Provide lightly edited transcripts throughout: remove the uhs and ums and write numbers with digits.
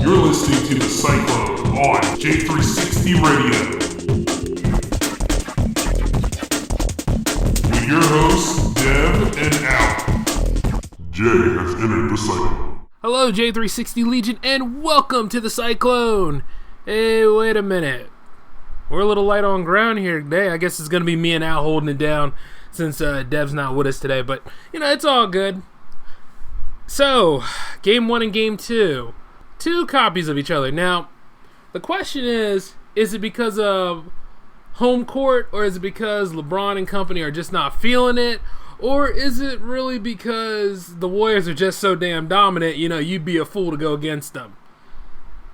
You're listening to the Cyclone on J360 Radio. With your hosts, Dev and Al. Jay has entered the Cyclone. Hello, J360 Legion, and welcome to the Cyclone. Hey, wait a minute. We're a little light on ground here today. I guess it's going to be me and Al holding it down since Dev's not with us today. But, you know, it's all good. So, Game 1 and Game 2. Two copies of each other. Now, the question is it because of home court, or is it because LeBron and company are just not feeling it? Or is it really because the Warriors are just so damn dominant, you know, you'd be a fool to go against them?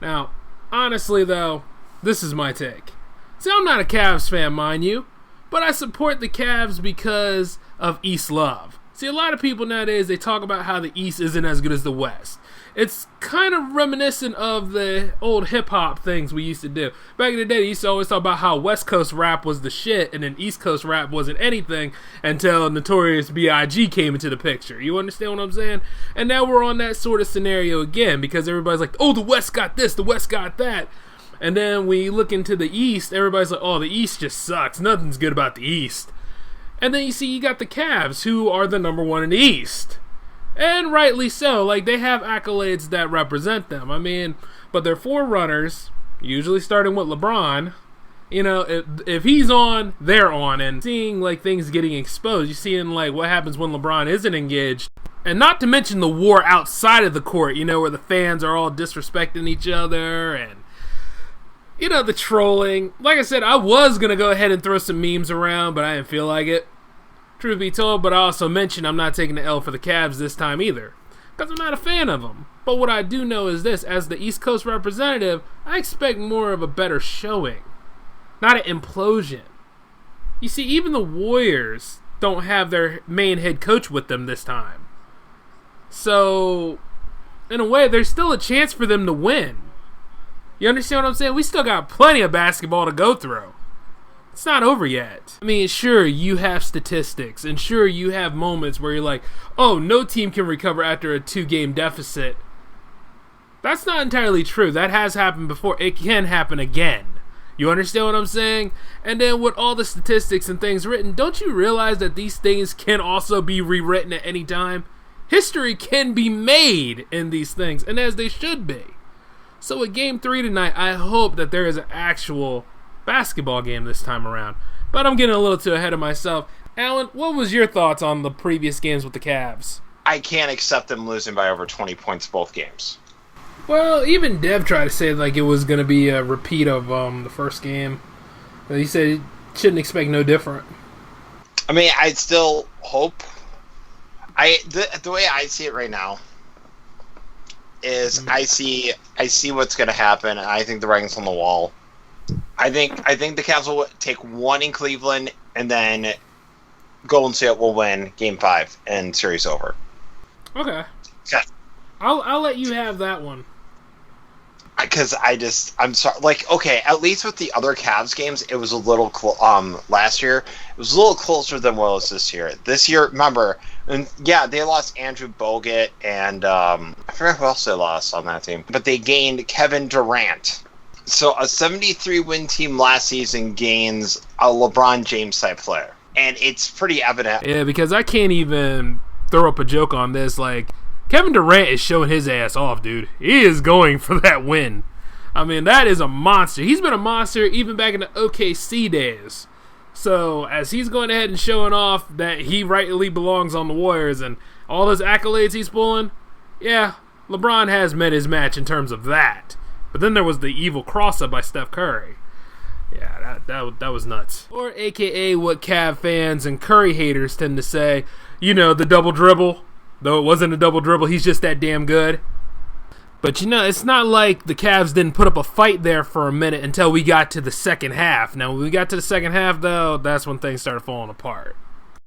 Now, honestly, though, this is my take. See, I'm not a Cavs fan, mind you, but I support the Cavs because of East love. See, a lot of people nowadays, they talk about how the East isn't as good as the West. It's kind of reminiscent of the old hip-hop things we used to do. Back in the day, they used to always talk about how West Coast rap was the shit, and then East Coast rap wasn't anything until Notorious B.I.G. came into the picture. You understand what I'm saying? And now we're on that sort of scenario again, because everybody's like, oh, the West got this, the West got that. And then we look into the East, everybody's like, oh, the East just sucks. Nothing's good about the East. And then you see you got the Cavs, who are the number one in the East. And rightly so. Like, they have accolades that represent them. I mean, but they're forerunners, usually starting with LeBron. You know, if he's on, they're on. And seeing, like, things getting exposed, you're seeing, like, what happens when LeBron isn't engaged. And not to mention the war outside of the court, you know, where the fans are all disrespecting each other and, you know, the trolling. Like I said, I was going to go ahead and throw some memes around, but I didn't feel like it. Truth be told, but I also mentioned I'm not taking the L for the Cavs this time either, because I'm not a fan of them. But what I do know is this: as the East Coast representative, I expect more of a better showing, not an implosion. You see, even the Warriors don't have their main head coach with them this time. So, in a way, there's still a chance for them to win. You understand what I'm saying? We still got plenty of basketball to go through. It's not over yet. I mean, sure, you have statistics, and sure, you have moments where you're like, oh, no team can recover after a 2-game deficit. That's not entirely true. That has happened before. It can happen again. You understand what I'm saying? And then with all the statistics and things written, don't you realize that these things can also be rewritten at any time? History can be made in these things, and as they should be. So with Game 3 tonight, I hope that there is an actual basketball game this time around. But I'm getting a little too ahead of myself. Alan, what was your thoughts on the previous games with the Cavs? I can't accept them losing by over 20 points both games. Well, even Dev tried to say like it was going to be a repeat of the first game. He said he shouldn't expect no different. I mean, I still hope. The way I see it right now is I see what's going to happen, and I think the writing's on the wall. I think the Cavs will take one in Cleveland, and then Golden State will win Game 5 and series over. Okay. Yeah. I'll let you have that one. Because I'm sorry. Like, okay, at least with the other Cavs games, it was a little last year, it was a little closer than what it was this year. This year, remember, and yeah, they lost Andrew Bogut, and I forgot who else they lost on that team, but they gained Kevin Durant. So a 73-win team last season gains a LeBron James-type player. And it's pretty evident. Yeah, because I can't even throw up a joke on this. Like, Kevin Durant is showing his ass off, dude. He is going for that win. I mean, that is a monster. He's been a monster even back in the OKC days. So, as he's going ahead and showing off that he rightly belongs on the Warriors and all those accolades he's pulling, yeah, LeBron has met his match in terms of that. But then there was the evil cross-up by Steph Curry. Yeah, that was nuts. Or a.k.a. what Cav fans and Curry haters tend to say, you know, the double dribble. Though it wasn't a double dribble, he's just that damn good. But, you know, it's not like the Cavs didn't put up a fight there for a minute until we got to the second half. Now, when we got to the second half, though, that's when things started falling apart.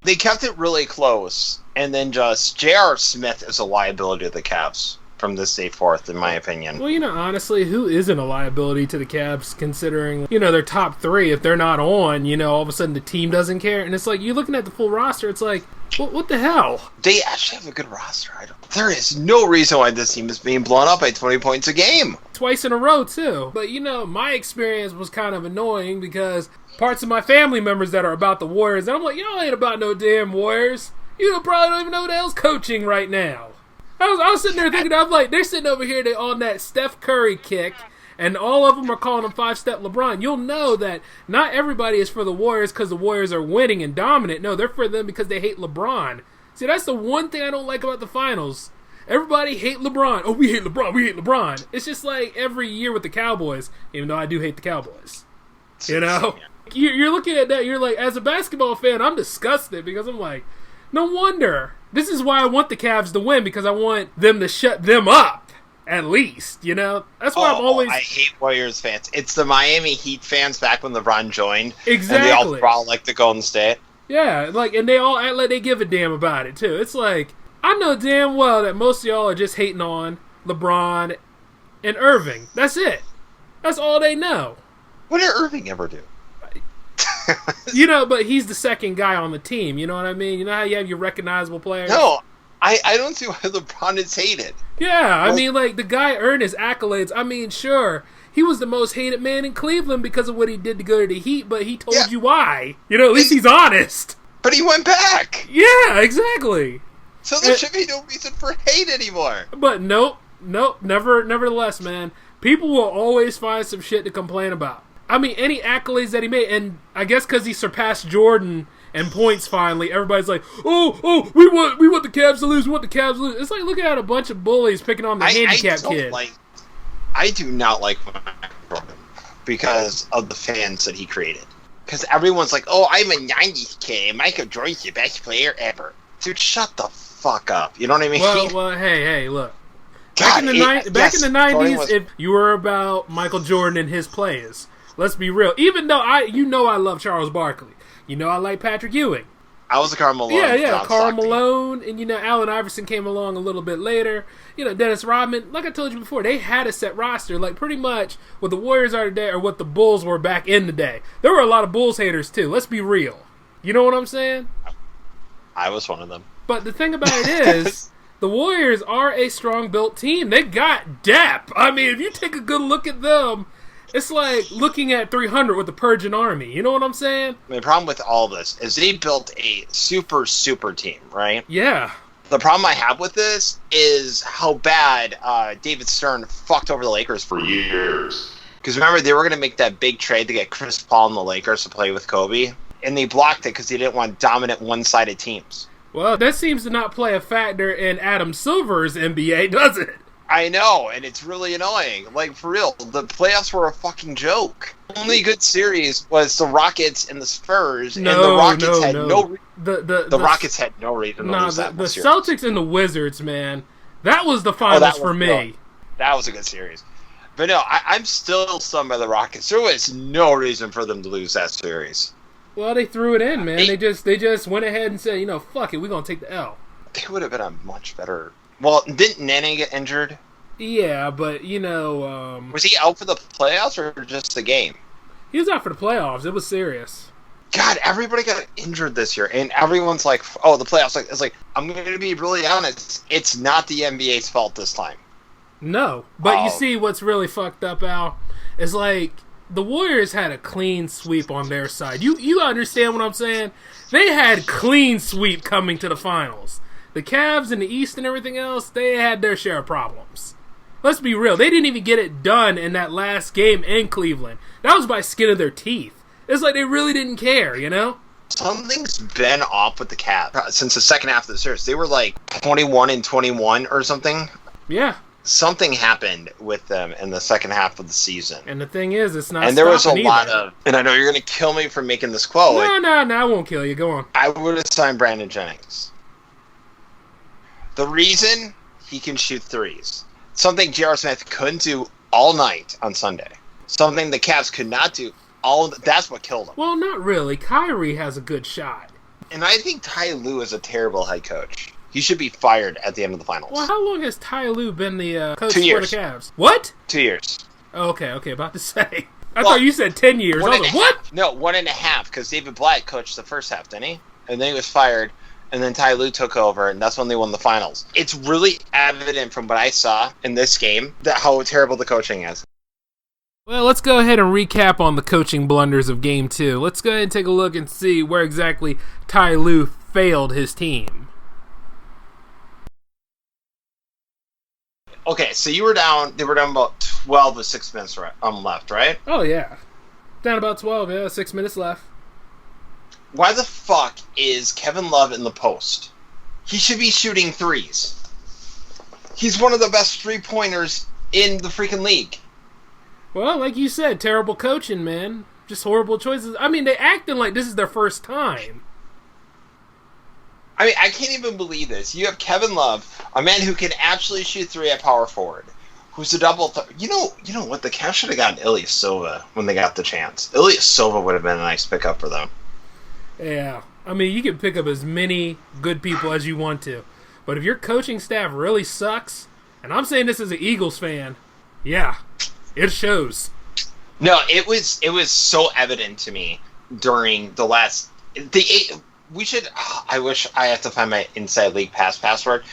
They kept it really close, and then just J.R. Smith is a liability to the Cavs. from this day forth, in my opinion. Well, honestly, who isn't a liability to the Cavs considering, their top three, if they're not on, all of a sudden the team doesn't care. And it's like, you're looking at the full roster, it's like, what the hell? They actually have a good roster. There is no reason why this team is being blown up by 20 points a game. Twice in a row, too. But, my experience was kind of annoying because parts of my family members that are about the Warriors, and I'm like, y'all ain't about no damn Warriors. You probably don't even know who the hell's coaching right now. I was sitting there thinking, I'm like, they're sitting over here, they on that Steph Curry kick, and all of them are calling him five-step LeBron. You'll know that not everybody is for the Warriors because the Warriors are winning and dominant. No, they're for them because they hate LeBron. See, that's the one thing I don't like about the finals. Everybody hate LeBron. Oh, we hate LeBron. We hate LeBron. It's just like every year with the Cowboys, even though I do hate the Cowboys. You're looking at that, you're like, as a basketball fan, I'm disgusted because I'm like, no wonder. This is why I want the Cavs to win, because I want them to shut them up, at least, That's why I'm always... I hate Warriors fans. It's the Miami Heat fans back when LeBron joined. Exactly. And they all brawl like the Golden State. Yeah, and they all act like they give a damn about it, too. It's like, I know damn well that most of y'all are just hating on LeBron and Irving. That's it. That's all they know. What did Irving ever do? But he's the second guy on the team. You know what I mean? You know how you have your recognizable players? No, I don't see why LeBron is hated. Yeah, I mean, the guy earned his accolades. I mean, sure, he was the most hated man in Cleveland because of what he did to go to the Heat, but he told you why. At least he's honest. But he went back. Yeah, exactly. So there should be no reason for hate anymore. But nope, nevertheless, man, people will always find some shit to complain about. I mean, any accolades that he made, and I guess because he surpassed Jordan in points finally, everybody's like, oh, we want the Cavs to lose, we want the Cavs to lose. It's like looking at a bunch of bullies picking on the handicapped kid. I do not like Michael Jordan because of the fans that he created. Because everyone's like, oh, I'm a 90s kid, Michael Jordan's the best player ever. Dude, shut the fuck up. You know what I mean? Well, hey, look. Back in the 90s, if you were about Michael Jordan and his plays, let's be real. Even though I love Charles Barkley. I like Patrick Ewing. I was a Karl Malone. Yeah, Karl Malone. And, Allen Iverson came along a little bit later. Dennis Rodman. Like I told you before, they had a set roster. Like, pretty much what the Warriors are today or what the Bulls were back in the day. There were a lot of Bulls haters, too. Let's be real. You know what I'm saying? I was one of them. But the thing about it is, the Warriors are a strong-built team. They got depth. I mean, if you take a good look at them, it's like looking at 300 with the Persian army. You know what I'm saying? The problem with all this is they built a super, super team, right? Yeah. The problem I have with this is how bad David Stern fucked over the Lakers for years. Because remember, they were going to make that big trade to get Chris Paul and the Lakers to play with Kobe. And they blocked it because they didn't want dominant one-sided teams. Well, that seems to not play a factor in Adam Silver's NBA, does it? I know, and it's really annoying. Like, for real, the playoffs were a fucking joke. The only good series was the Rockets and the Spurs, and the Rockets had no the Rockets had no reason to lose that the series. Celtics and the Wizards, man, that was the finals for me. That was a good series. But no, I'm still stunned by the Rockets. There was no reason for them to lose that series. Well, they threw it in, man. They just went ahead and said, fuck it, we're going to take the L. They would have been a much better... Well, didn't Nene get injured? Yeah, but, was he out for the playoffs or just the game? He was out for the playoffs. It was serious. God, everybody got injured this year, and everyone's like, oh, the playoffs. It's like, I'm going to be really honest, it's not the NBA's fault this time. No, but you see what's really fucked up, Al, is like... The Warriors had a clean sweep on their side. You understand what I'm saying? They had clean sweep coming to the finals. The Cavs in the East and everything else, they had their share of problems. Let's be real. They didn't even get it done in that last game in Cleveland. That was by skin of their teeth. It's like they really didn't care, Something's been off with the Cavs since the second half of the series. They were like 21-21 or something. Yeah. Something happened with them in the second half of the season. And the thing is, it's not. And there was a lot of. And I know you're going to kill me for making this quote. No, I won't kill you. Go on. I would have signed Brandon Jennings. The reason he can shoot threes, something J.R. Smith couldn't do all night on Sunday, something the Cavs could not do. That's what killed him. Well, not really. Kyrie has a good shot. And I think Ty Lue is a terrible head coach. He should be fired at the end of the finals. Well, how long has Ty Lue been the coach 2 for years. the Cavs? What? 2 years. Oh, okay, about to say. I thought you said 10 years. I was like, what? No, 1.5, because David Blatt coached the first half, didn't he? And then he was fired, and then Ty Lue took over, and that's when they won the finals. It's really evident from what I saw in this game that how terrible the coaching is. Well, let's go ahead and recap on the coaching blunders of Game 2. Let's go ahead and take a look and see where exactly Ty Lue failed his team. Okay, so they were down about 12 with 6 minutes left, right? Oh, yeah. Down about 12, yeah, 6 minutes left. Why the fuck is Kevin Love in the post? He should be shooting threes. He's one of the best three-pointers in the freaking league. Well, like you said, terrible coaching, man. Just horrible choices. I mean, they acting like this is their first time. I mean, I can't even believe this. You have Kevin Love, a man who can actually shoot three at power forward, who's a double. You know what? The Cavs should have gotten Ilyasova when they got the chance. Ilyasova would have been a nice pickup for them. Yeah. I mean, you can pick up as many good people as you want to. But if your coaching staff really sucks, and I'm saying this as an Eagles fan, yeah, it shows. No, it was so evident to me during the last... We should... I wish I had to find my Inside League Pass password.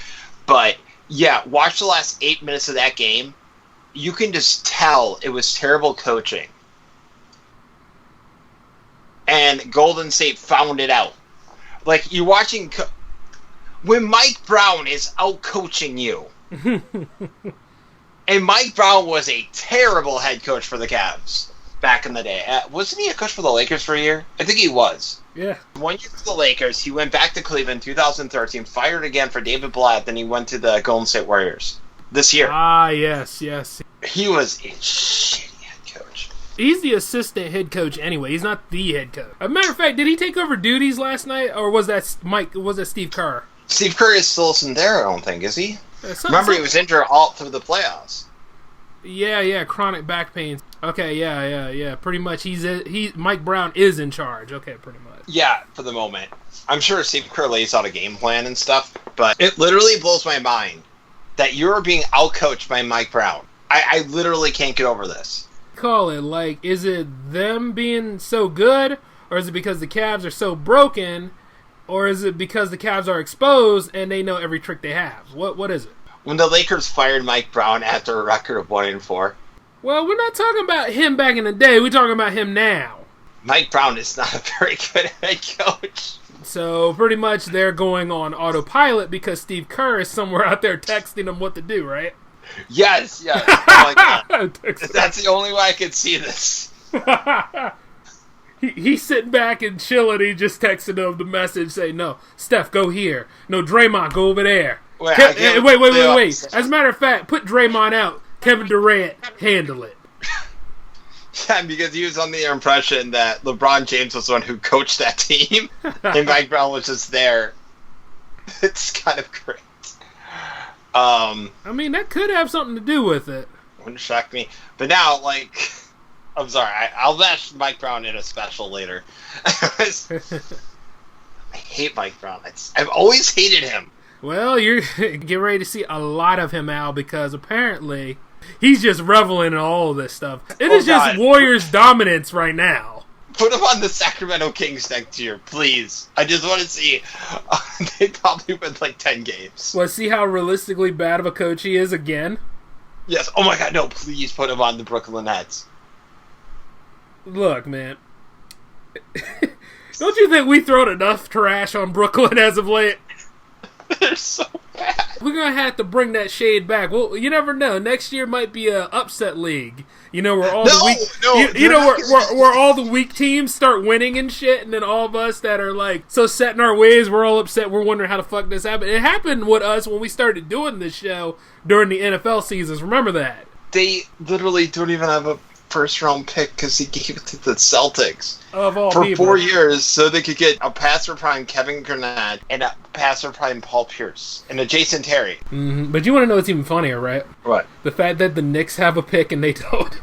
But, yeah, watch the last 8 minutes of that game. You can just tell it was terrible coaching. And Golden State found it out. Like, you're watching... when Mike Brown is out-coaching you... And Mike Brown was a terrible head coach for the Cavs back in the day. Wasn't he a coach for the Lakers for a year? I think he was. Yeah. 1 year for the Lakers. He went back to Cleveland in 2013, fired again for David Blatt, then he went to the Golden State Warriors this year. Ah, yes. He was a shitty head coach. He's the assistant head coach anyway. He's not the head coach. As a matter of fact, did he take over duties last night, or was that Steve Kerr? Steve Kerr is still isn't there, I don't think, is he? Remember, he was injured all through the playoffs. Yeah, chronic back pain. Okay, yeah. Pretty much, Mike Brown is in charge. Okay, pretty much. Yeah, for the moment. I'm sure Steve Kerr lays out a game plan and stuff, but it literally blows my mind that you're being outcoached by Mike Brown. I literally can't get over this. Call it, like, is it them being so good, or is it because the Cavs are so broken, or is it because the Cavs are exposed and they know every trick they have? What is it? When the Lakers fired Mike Brown after a record of 1-4. Well, we're not talking about him back in the day. We're talking about him now. Mike Brown is not a very good head coach. So pretty much they're going on autopilot because Steve Kerr is somewhere out there texting them what to do, right? Yes. Oh my God. That's the only way I could see this. He's sitting back and chilling. He just texted them the message saying, no, Steph, go here. No, Draymond, go over there. Wait. As a matter of fact, put Draymond out. Kevin Durant, handle it. Yeah, because he was under the impression that LeBron James was the one who coached that team, and Mike Brown was just there. It's kind of great. I mean, that could have something to do with it. Wouldn't shock me. But now, like... I'm sorry, I'll bash Mike Brown in a special later. I hate Mike Brown. I've always hated him. Well, you're getting ready to see a lot of him, Al, because apparently he's just reveling in all of this stuff. It is just Warriors dominance right now. Put him on the Sacramento Kings next year, please. I just want to see. They probably win like 10 games. Well, see how realistically bad of a coach he is again? Yes. Oh my God, no, please put him on the Brooklyn Nets. Look, man. Don't you think we thrown enough trash on Brooklyn as of late? They're so bad. We're going to have to bring that shade back. Well, you never know. Next year might be a upset league. You know, where all where all the weak teams start winning and shit, and then all of us that are like so set in our ways, we're all upset. We're wondering how the fuck this happened. It happened with us when we started doing this show during the NFL seasons. Remember that? They literally don't even have a first-round pick because he gave it to the Celtics for 4 years so they could get a passer prime Kevin Garnett and a passer prime Paul Pierce and a Jason Terry. Mm-hmm. But you want to know what's even funnier, right? What? The fact that the Knicks have a pick and they don't.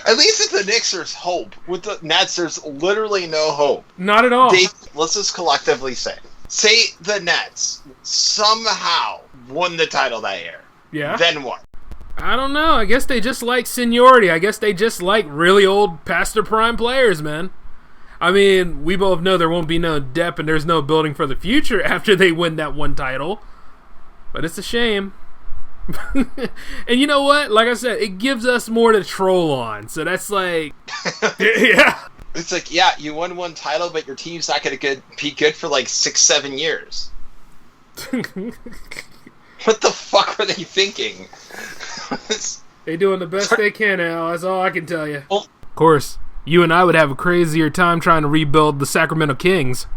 At least with the Knicks, there's hope. With the Nets, there's literally no hope. Not at all. Let's just collectively say. say the Nets somehow won the title that year. Yeah. Then what? I don't know. I guess they just like seniority. I guess they just like really old past their prime players, man. I mean, we both know there won't be no depth and there's no building for the future after they win that one title. But it's a shame. And you know what? Like I said, it gives us more to troll on. So that's like... yeah. It's like, yeah, you won one title, but your team's not going to be good for like 6-7 years. What the fuck were they thinking? They doing the best they can, Al. That's all I can tell you. Well, of course, you and I would have a crazier time trying to rebuild the Sacramento Kings.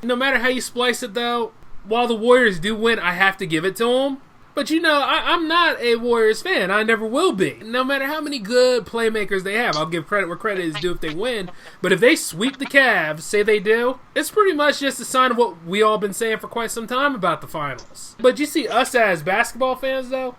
No matter how you splice it, though, while the Warriors do win, I have to give it to them. But you know, I'm not a Warriors fan. I never will be. No matter how many good playmakers they have, I'll give credit where credit is due if they win. But if they sweep the Cavs, say they do, it's pretty much just a sign of what we all been saying for quite some time about the finals. But you see, us as basketball fans, though,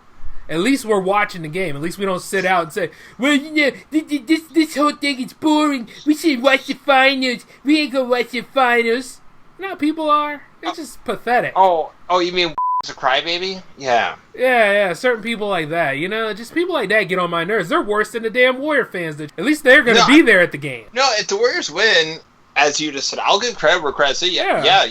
at least we're watching the game. At least we don't sit out and say, well, you know, this whole thing is boring. We should watch the finals. We ain't gonna watch the finals. You know how people are? It's just pathetic. Oh, you mean a crybaby? Yeah. Yeah, certain people like that, you know, just people like that get on my nerves. They're worse than the damn Warrior fans. At least they're going to be there at the game. No, if the Warriors win, as you just said, I'll give credit where credit's due. You got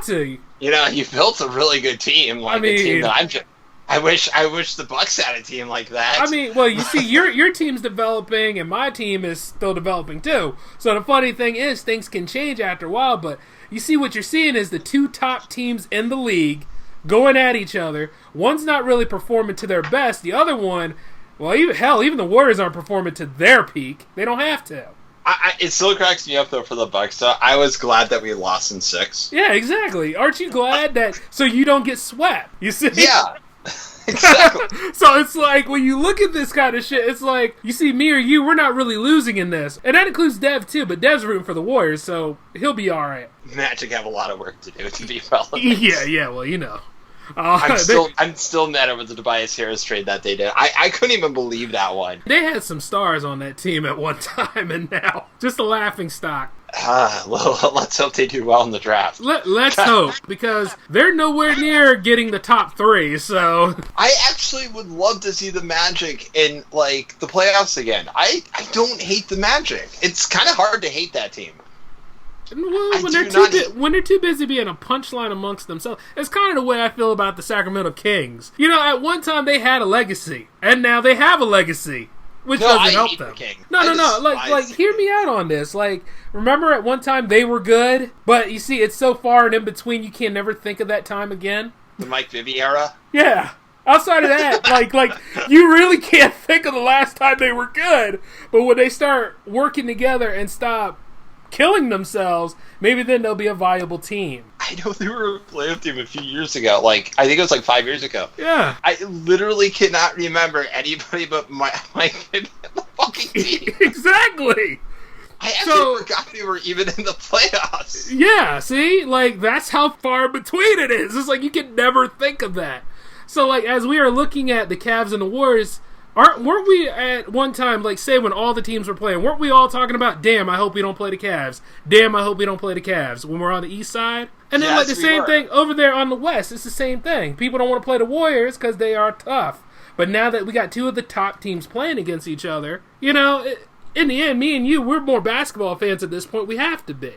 to. You know, you built a really good team. Like a team that I wish the Bucks had a team like that. I mean, well, you see, your team's developing, and my team is still developing too. So the funny thing is, things can change after a while. But you see, what you're seeing is the two top teams in the league going at each other. One's not really performing to their best. The other one, well, even the Warriors aren't performing to their peak. They don't have to. It still cracks me up, though, for the Bucks. So I was glad that we lost in 6. Yeah, exactly. Aren't you glad that so you don't get swept? You see? Yeah. Exactly. So it's like, when you look at this kind of shit, it's like, you see, me or you, we're not really losing in this. And that includes Dev, too, but Dev's rooting for the Warriors, so he'll be alright. Magic have a lot of work to do to be relevant. Yeah, well, you know. I'm still mad over the Tobias Harris trade that they did. I couldn't even believe that one. They had some stars on that team at one time, and now just a laughing stock. Well, let's hope they do well in the draft. Let's hope, because they're nowhere near getting the top 3, so... I actually would love to see the Magic in, like, the playoffs again. I don't hate the Magic. It's kind of hard to hate that team. Well, when they're too busy being a punchline amongst themselves, it's kind of the way I feel about the Sacramento Kings. You know, at one time they had a legacy, and now they have a legacy, which doesn't help them. No. Like, hear me out on this. Like, remember at one time they were good, but you see, it's so far and in between, you can never think of that time again. The Mike Bibby era. Yeah. Outside of that, like you really can't think of the last time they were good. But when they start working together and stop killing themselves, maybe then they'll be a viable team. I know they were a playoff team a few years ago. Like, I think it was like 5 years ago. Yeah. I literally cannot remember anybody but Mike Bibby on the fucking team. Exactly. I actually forgot they were even in the playoffs. Yeah, see? Like, that's how far between it is. It's like you can never think of that. So, like, as we are looking at the Cavs and the Warriors, weren't we at one time, like, say when all the teams were playing, weren't we all talking about, damn, I hope we don't play the Cavs. Damn, I hope we don't play the Cavs when we're on the east side? And then, yes, like, the same thing over there on the west. It's the same thing. People don't want to play the Warriors because they are tough. But now that we got two of the top teams playing against each other, you know, in the end, me and you, we're more basketball fans at this point. We have to be.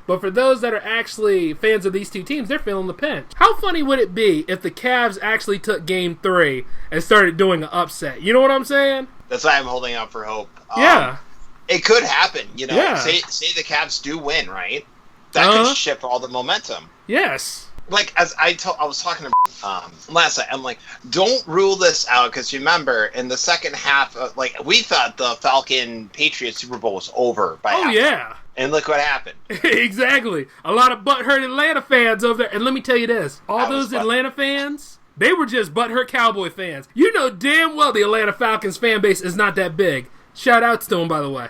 But for those that are actually fans of these two teams, they're feeling the pinch. How funny would it be if the Cavs actually took Game 3 and started doing an upset? You know what I'm saying? That's why I'm holding out for hope. Yeah. It could happen, you know. Yeah. Say the Cavs do win, right? That could shift all the momentum. Yes. Like, as I was talking to last night, I'm like, don't rule this out, because remember, in the second half, we thought the Falcon-Patriots Super Bowl was over by half. Yeah. And look what happened. Exactly. A lot of butthurt Atlanta fans over there. And let me tell you this. All those Atlanta fans, they were just butthurt Cowboy fans. You know damn well the Atlanta Falcons fan base is not that big. Shout outs to them, by the way.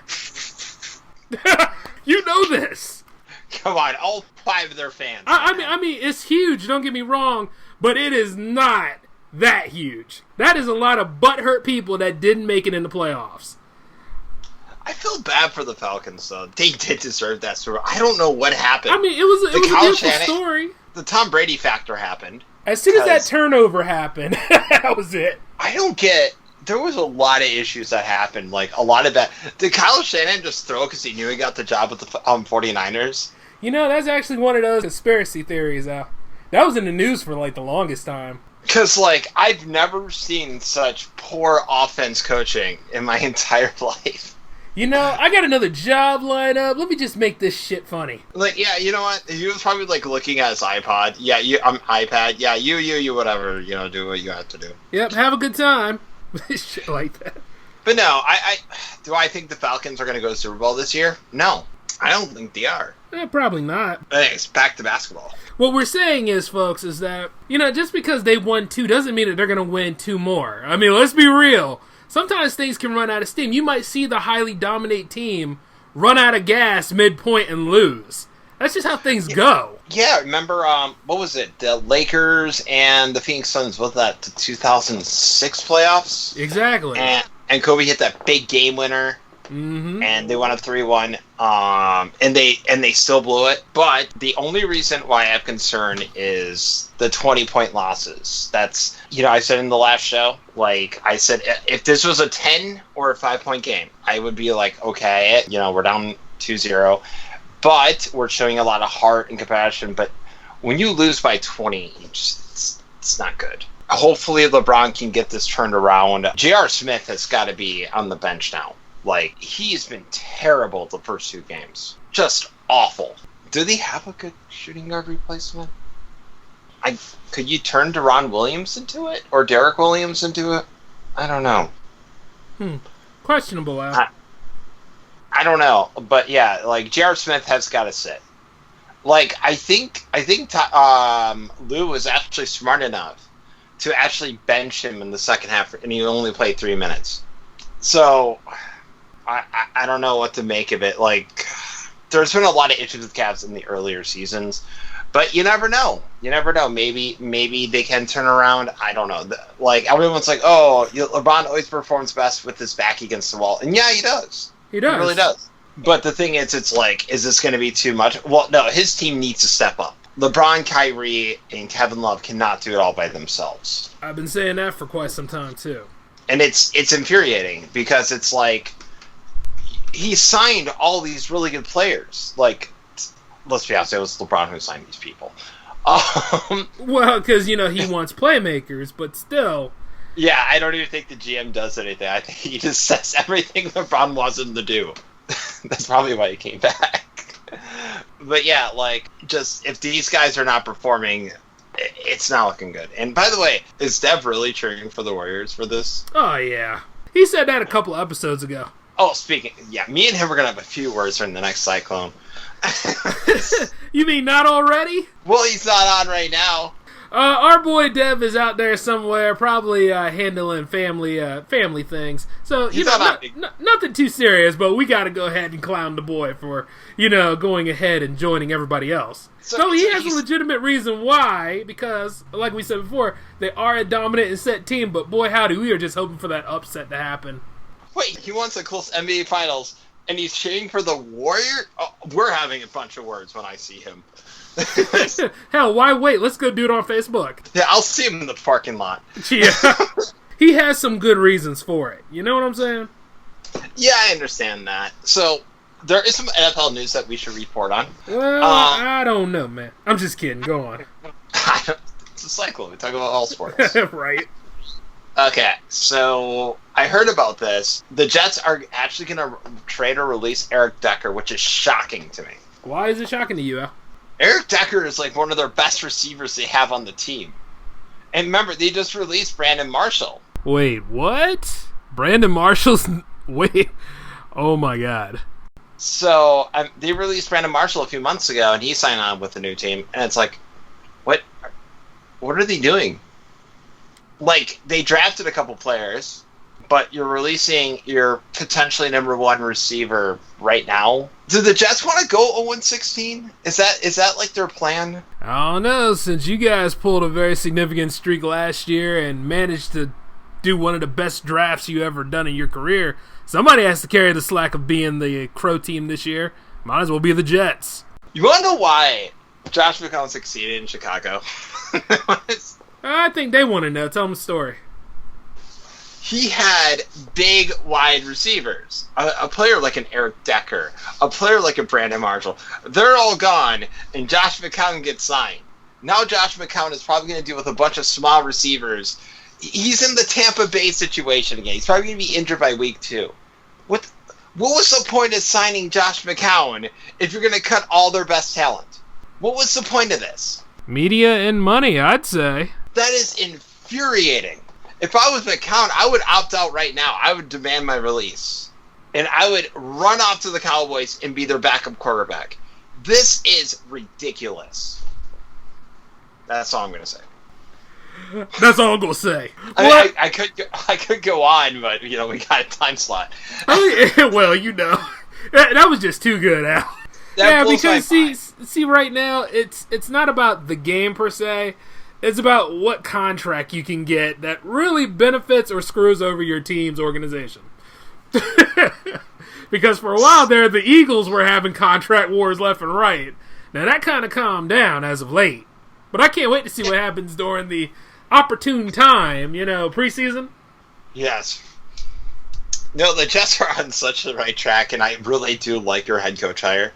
You know this. Come on, all 5 of their fans. I mean, it's huge, don't get me wrong, but it is not that huge. That is a lot of butthurt people that didn't make it in the playoffs. I feel bad for the Falcons, though. They did deserve that story. I don't know what happened. I mean, it was a beautiful story. The Tom Brady factor happened. As soon as that turnover happened, that was it. I don't get... There was a lot of issues that happened. Like, a lot of that... Did Kyle Shanahan just throw because he knew he got the job with the 49ers? You know, that's actually one of those conspiracy theories, That was in the news for, like, the longest time. Because, like, I've never seen such poor offense coaching in my entire life. You know, I got another job lined up. Let me just make this shit funny. Like, yeah, you know what? He was probably, like, looking at his iPod. Yeah, iPad. Yeah, you, whatever. You know, do what you have to do. Yep, have a good time. Shit like that. But no, do I think the Falcons are going to go to Super Bowl this year? No, I don't think they are. Probably not. Thanks. Back to basketball. What we're saying is, folks, is that, you know, just because they won 2 doesn't mean that they're going to win 2 more. I mean, let's be real. Sometimes things can run out of steam. You might see the highly dominate team run out of gas midpoint and lose. That's just how things go. Yeah, remember, what was it? The Lakers and the Phoenix Suns, was that the 2006 playoffs? Exactly. And Kobe hit that big game winner. Mm-hmm. And they won a 3-1, and they still blew it. But the only reason why I have concern is the 20-point losses. That's, you know, I said in the last show, like, I said, if this was a 10 or a 5-point game, I would be like, okay, you know, we're down 2-0. But we're showing a lot of heart and compassion. But when you lose by 20, it's not good. Hopefully LeBron can get this turned around. J.R. Smith has got to be on the bench now. Like, he's been terrible the first 2 games. Just awful. Do they have a good shooting guard replacement? Could you turn Deron Williams into it? Or Derek Williams into it? I don't know. Questionable, Al. I don't know. But yeah, like, J.R. Smith has got to sit. Like, I think Lou was actually smart enough to actually bench him in the second half, and he only played 3 minutes. So... I don't know what to make of it. Like, there's been a lot of issues with Cavs in the earlier seasons, but you never know. You never know. Maybe they can turn around. I don't know. Like, everyone's like, oh, LeBron always performs best with his back against the wall. And yeah, he does. He does. He really does. But the thing is, it's like, is this going to be too much? Well, no, his team needs to step up. LeBron, Kyrie, and Kevin Love cannot do it all by themselves. I've been saying that for quite some time, too. And it's infuriating because it's like, he signed all these really good players. Like, let's be honest, it was LeBron who signed these people. Well, because, you know, he wants playmakers, but still. Yeah, I don't even think the GM does anything. I think he just says everything LeBron wants him to do. That's probably why he came back. But yeah, like, just, if these guys are not performing, it's not looking good. And by the way, is Dev really cheering for the Warriors for this? Oh, yeah. He said that a couple episodes ago. Oh, yeah, me and him are going to have a few words during the next Cyclone. You mean not already? Well, he's not on right now. Our boy Dev is out there somewhere, probably handling family things. So, you know, nothing too serious, but we got to go ahead and clown the boy for, you know, going ahead and joining everybody else. So he has a legitimate reason why, because, like we said before, they are a dominant and set team, but boy howdy, we are just hoping for that upset to happen. Wait, he wants a close NBA Finals, and he's cheering for the Warrior? Oh, we're having a bunch of words when I see him. Hell, why wait? Let's go do it on Facebook. Yeah, I'll see him in the parking lot. Yeah. He has some good reasons for it. You know what I'm saying? Yeah, I understand that. So, there is some NFL news that we should report on. Well, I don't know, man. I'm just kidding. Go on. It's a cycle. We talk about all sports. Right. Okay, so I heard about this. The Jets are actually going to trade or release Eric Decker, which is shocking to me. Why is it shocking to you, Al? Eric Decker is like one of their best receivers they have on the team. And remember, they just released Brandon Marshall. Wait, what? Brandon Marshall's... Wait. Oh, my God. So, they released Brandon Marshall a few months ago, and he signed on with the new team. And it's like, what are they doing? Like, they drafted a couple players, but you're releasing your potentially number 1 receiver right now. Do the Jets want to go 0-16? Is that like their plan? I don't know, since you guys pulled a very significant streak last year and managed to do one of the best drafts you ever done in your career, somebody has to carry the slack of being the Crow team this year. Might as well be the Jets. You want to know why Josh McCown succeeded in Chicago? I think they want to know. Tell them the story. He had big, wide receivers. A player like an Eric Decker, a player like a Brandon Marshall. They're all gone, and Josh McCown gets signed. Now Josh McCown is probably going to deal with a bunch of small receivers. He's in the Tampa Bay situation again. He's probably going to be injured by week 2. What was the point of signing Josh McCown if you're going to cut all their best talent? What was the point of this? Media and money, I'd say. That is infuriating. If I was McCown, I would opt out right now. I would demand my release. And I would run off to the Cowboys and be their backup quarterback. This is ridiculous. That's all I'm going to say. That's all I'm going to say. I could go on, but, we got a time slot. Well, that was just too good, Al. Yeah, because see, right now, it's not about the game per se. It's about what contract you can get that really benefits or screws over your team's organization. Because for a while there, the Eagles were having contract wars left and right. Now, that kind of calmed down as of late. But I can't wait to see what happens during the opportune time, preseason. Yes. No, the Jets are on such the right track, and I really do like your head coach hire.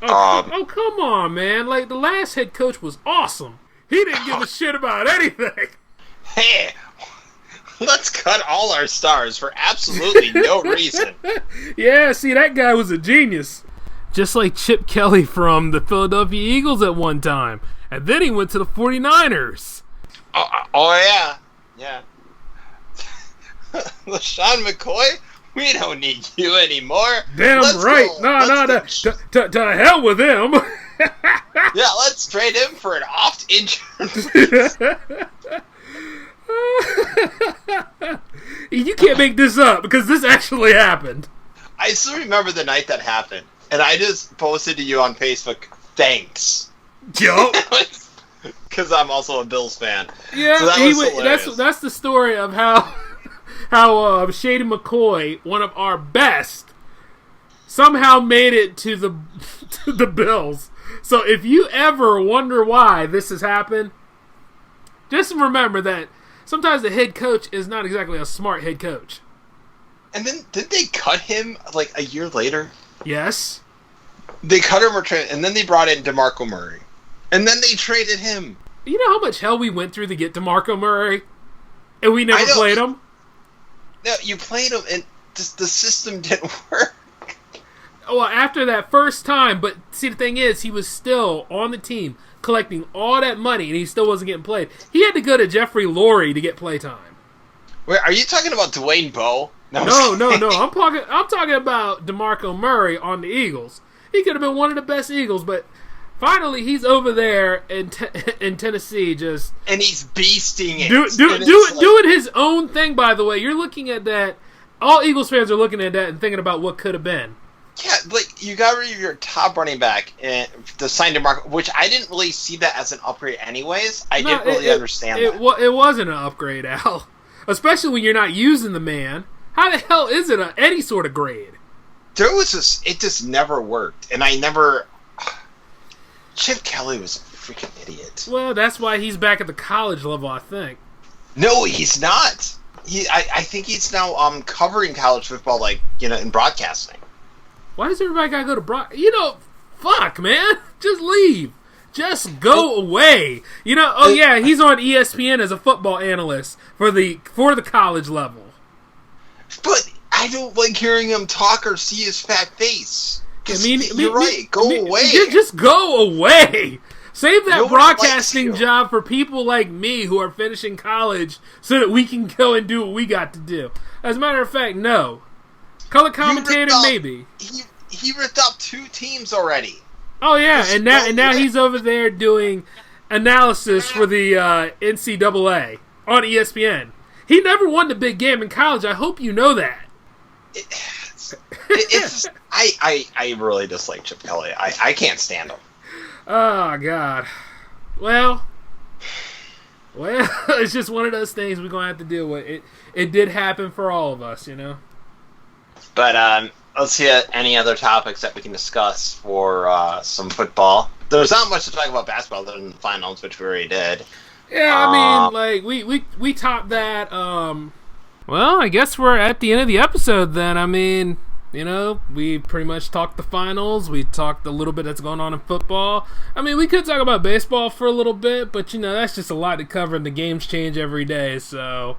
Oh, come on, man. Like, the last head coach was awesome. He didn't give a shit about anything. Hey, let's cut all our stars for absolutely no reason. Yeah, see, that guy was a genius. Just like Chip Kelly from the Philadelphia Eagles at one time. And then he went to the 49ers. Oh yeah. Yeah. LaShawn McCoy? We don't need you anymore. Damn right. To hell with him. Yeah, let's trade him for an oft-injured. You can't make this up because this actually happened. I still remember the night that happened, and I just posted to you on Facebook, thanks. Yup. Because I'm also a Bills fan. Yeah, so that's the story of how Shady McCoy, one of our best, somehow made it to the Bills. So if you ever wonder why this has happened, just remember that sometimes the head coach is not exactly a smart head coach. And then, did they cut him like a year later? Yes. They cut him and then they brought in DeMarco Murray. And then they traded him. You know how much hell we went through to get DeMarco Murray? And we never played him? No, you played him and just the system didn't work. Well, after that first time, but see, the thing is, he was still on the team collecting all that money and he still wasn't getting played. He had to go to Jeffrey Lurie to get playtime. Wait, are you talking about Dwayne Bowe? No. I'm talking about DeMarco Murray on the Eagles. He could have been one of the best Eagles, but finally he's over there in Tennessee, and he's beasting it, doing his own thing. By the way, you're looking at that. All Eagles fans are looking at that and thinking about what could have been. Yeah, like you got rid of your top running back and to sign DeMarco, which I didn't really see that as an upgrade, anyways. I didn't really understand that. It wasn't an upgrade, Al. Especially when you're not using the man. How the hell is it any sort of grade? It just never worked, and Chip Kelly was a freaking idiot. Well, that's why he's back at the college level, I think. No, he's not. I think he's now covering college football, in broadcasting. Why does everybody gotta go to fuck, man. Just leave. Just go away. He's on ESPN as a football analyst for the college level. But I don't like hearing him talk or see his fat face. You're right. Go away. Just go away. Save that broadcasting job for people like me who are finishing college so that we can go and do what we got to do. As a matter of fact, no. Color commentator, maybe. He ripped up 2 teams already. Oh yeah, and now he's over there doing analysis for the NCAA on ESPN. He never won the big game in college. I hope you know that. I really dislike Chip Kelly. I can't stand him. Oh God. Well, Well, it's just one of those things we're gonna have to deal with. It did happen for all of us, you know. But let's see any other topics that we can discuss for some football. There's not much to talk about basketball other than the finals, which we already did. Yeah, I mean, like we topped that. Well, I guess we're at the end of the episode then. I mean, you know, we pretty much talked the finals. We talked a little bit that's going on in football. I mean, we could talk about baseball for a little bit, but, you know, that's just a lot to cover, and the games change every day. So,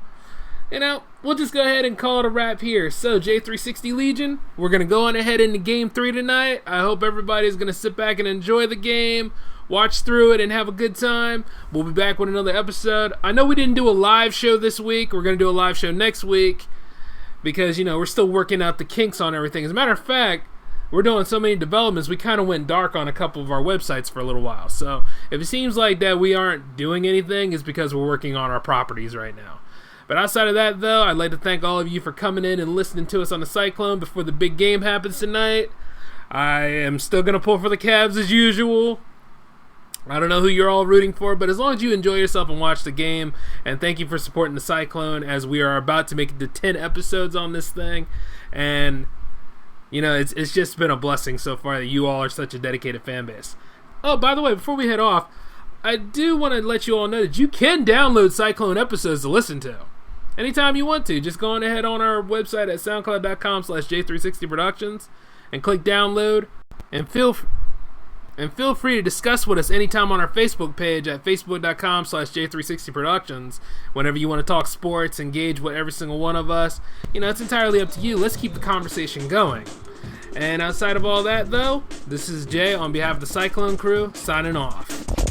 you know, we'll just go ahead and call it a wrap here. So, J360 Legion, we're going to go on ahead into Game 3 tonight. I hope everybody's going to sit back and enjoy the game, watch through it, and have a good time. We'll be back with another episode. I know we didn't do a live show this week. We're going to do a live show next week. Because, you know, we're still working out the kinks on everything. As a matter of fact, we're doing so many developments, we kind of went dark on a couple of our websites for a little while. So, if it seems like that we aren't doing anything, it's because we're working on our properties right now. But outside of that, though, I'd like to thank all of you for coming in and listening to us on the Cyclone before the big game happens tonight. I am still going to pull for the Cavs as usual. I don't know who you're all rooting for, but as long as you enjoy yourself and watch the game, and thank you for supporting the Cyclone as we are about to make it to 10 episodes on this thing, and, you know, it's just been a blessing so far that you all are such a dedicated fan base. Oh, by the way, before we head off, I do want to let you all know that you can download Cyclone episodes to listen to. Anytime you want to, just go on ahead on our website at soundcloud.com/J360productions and click download, and feel free to discuss with us anytime on our Facebook page at facebook.com/J360productions. Whenever you want to talk sports, engage with every single one of us. You know, it's entirely up to you. Let's keep the conversation going. And outside of all that, though, this is Jay on behalf of the Cyclone crew, signing off.